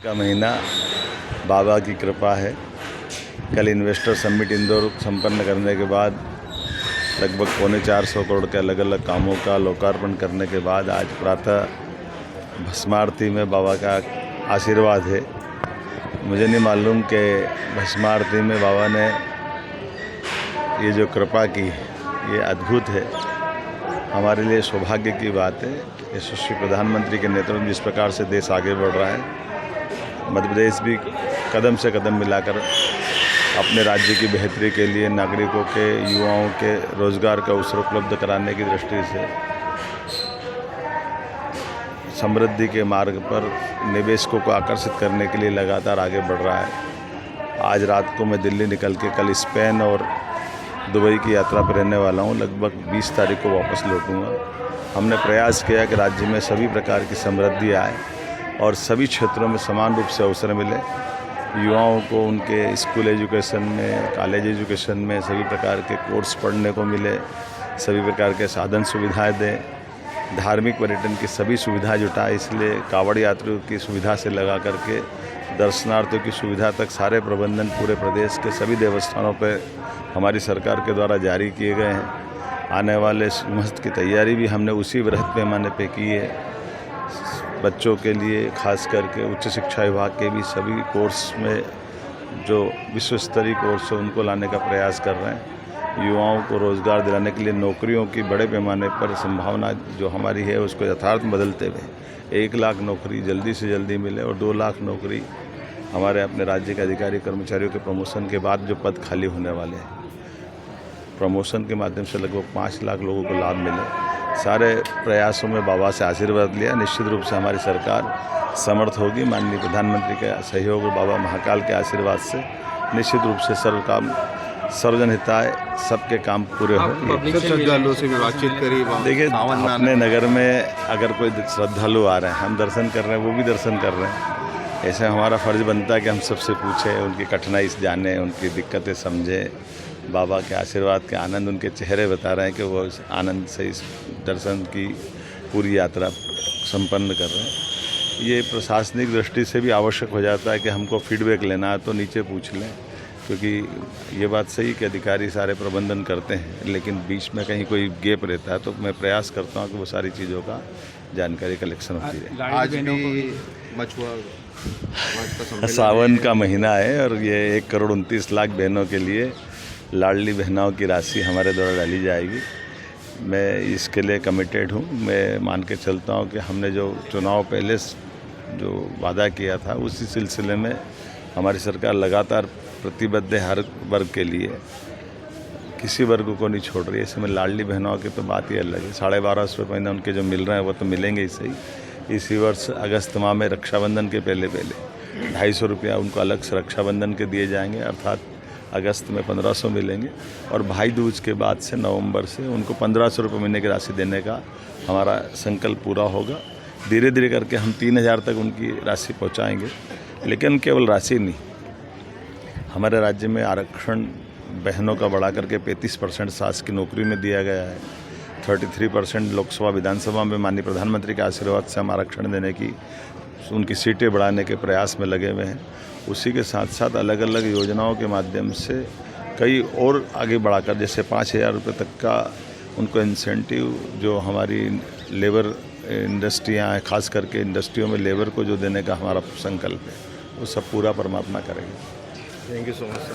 का महीना बाबा की कृपा है। कल इन्वेस्टर समिट इंदौर संपन्न करने के बाद लगभग 425 करोड़ के अलग अलग कामों का लोकार्पण करने के बाद आज प्रातः भस्मारती में बाबा का आशीर्वाद है। मुझे नहीं मालूम कि भस्मारती में बाबा ने ये जो कृपा की ये अद्भुत है। हमारे लिए सौभाग्य की बात है। यशस्वी प्रधानमंत्री के नेतृत्व में जिस प्रकार से देश आगे बढ़ रहा है, मध्य प्रदेश भी कदम से कदम मिलाकर अपने राज्य की बेहतरी के लिए नागरिकों के, युवाओं के रोजगार का अवसर उपलब्ध कराने की दृष्टि से समृद्धि के मार्ग पर निवेशकों को आकर्षित करने के लिए लगातार आगे बढ़ रहा है। आज रात को मैं दिल्ली निकल के कल स्पेन और दुबई की यात्रा पर रहने वाला हूँ। लगभग 20 तारीख को वापस लौटूँगा। हमने प्रयास किया कि राज्य में सभी प्रकार की समृद्धि आए और सभी क्षेत्रों में समान रूप से अवसर मिले। युवाओं को उनके स्कूल एजुकेशन में, कॉलेज एजुकेशन में सभी प्रकार के कोर्स पढ़ने को मिले, सभी प्रकार के साधन सुविधाएं दें, धार्मिक पर्यटन की सभी सुविधा जुटाए। इसलिए कावड़ यात्रियों की सुविधा से लगा करके दर्शनार्थियों की सुविधा तक सारे प्रबंधन पूरे प्रदेश के सभी देवस्थानों पर हमारी सरकार के द्वारा जारी किए गए हैं। आने वाले मस्त की तैयारी भी हमने उसी वृहद पैमाने पे की है। बच्चों के लिए खास करके उच्च शिक्षा विभाग के भी सभी कोर्स में जो विश्व स्तरीय कोर्स है उनको लाने का प्रयास कर रहे हैं। युवाओं को रोज़गार दिलाने के लिए नौकरियों की बड़े पैमाने पर संभावना जो हमारी है उसको यथार्थ बदलते हुए 1 लाख नौकरी जल्दी से जल्दी मिले और 2 लाख नौकरी हमारे अपने राज्य के अधिकारी कर्मचारियों के प्रमोशन के बाद जो पद खाली होने वाले हैं, प्रमोशन के माध्यम से लगभग 5 लाख लोगों को लाभ मिले। सारे प्रयासों में बाबा से आशीर्वाद लिया। निश्चित रूप से हमारी सरकार समर्थ होगी। माननीय प्रधानमंत्री के सहयोग और बाबा महाकाल के आशीर्वाद से निश्चित रूप से सर्वजन हिताय सबके काम पूरे होंगे। श्रद्धालुओं से भी बातचीत करी। देखिए, अपने नगर में अगर कोई श्रद्धालु आ रहे हैं, हम दर्शन कर रहे हैं, वो भी दर्शन कर रहे हैं। ऐसे हमारा फर्ज बनता है कि हम सबसे पूछें, उनकी कठिनाई जानें, उनकी दिक्कतें समझें। बाबा के आशीर्वाद के आनंद उनके चेहरे बता रहे हैं कि वो आनंद से इस दर्शन की पूरी यात्रा संपन्न कर रहे हैं। ये प्रशासनिक दृष्टि से भी आवश्यक हो जाता है कि हमको फीडबैक लेना है तो नीचे पूछ लें, क्योंकि ये बात सही कि अधिकारी सारे प्रबंधन करते हैं, लेकिन बीच में कहीं कोई गैप रहता है तो मैं प्रयास करता हूँ कि वो सारी चीज़ों का जानकारी कलेक्शन होती रहे। आज भी सावन का महीना है और ये 1,29,00,000 बहनों के लिए लाडली बहनों की राशि हमारे द्वारा डाली जाएगी। मैं इसके लिए कमिटेड हूँ। मैं मान के चलता हूँ कि हमने जो चुनाव पहले जो वादा किया था उसी सिलसिले में हमारी सरकार लगातार प्रतिबद्ध है। हर वर्ग के लिए किसी वर्ग को नहीं छोड़ रही है। इसमें लाडली बहनों की तो बात ही अलग है। 1250 रुपये महीना उनके जो मिल रहे हैं वो तो मिलेंगे ही सही। इसी वर्ष अगस्त माह में रक्षाबंधन के पहले 250 रुपया उनको अलग से रक्षाबंधन के दिए जाएंगे, अर्थात अगस्त में 1500 मिलेंगे। और भाई दूज के बाद से नवंबर से उनको 1500 रुपये महीने की राशि देने का हमारा संकल्प पूरा होगा। धीरे धीरे करके हम 3000 तक उनकी राशि पहुंचाएंगे। लेकिन केवल राशि नहीं, हमारे राज्य में आरक्षण बहनों का बढ़ा करके 35% शासकीय नौकरी में दिया गया है। 33% लोकसभा विधानसभा में माननीय प्रधानमंत्री के आशीर्वाद से हम आरक्षण देने की, उनकी सीटें बढ़ाने के प्रयास में लगे हुए हैं। उसी के साथ साथ अलग अलग योजनाओं के माध्यम से कई और आगे बढ़ाकर, जैसे 5000 रुपये तक का उनको इंसेंटिव जो हमारी लेबर इंडस्ट्रियाँ हैं, खास करके इंडस्ट्रियों में लेबर को जो देने का हमारा संकल्प है, वो सब पूरा परमात्मा करेंगे। Thank you so much sir.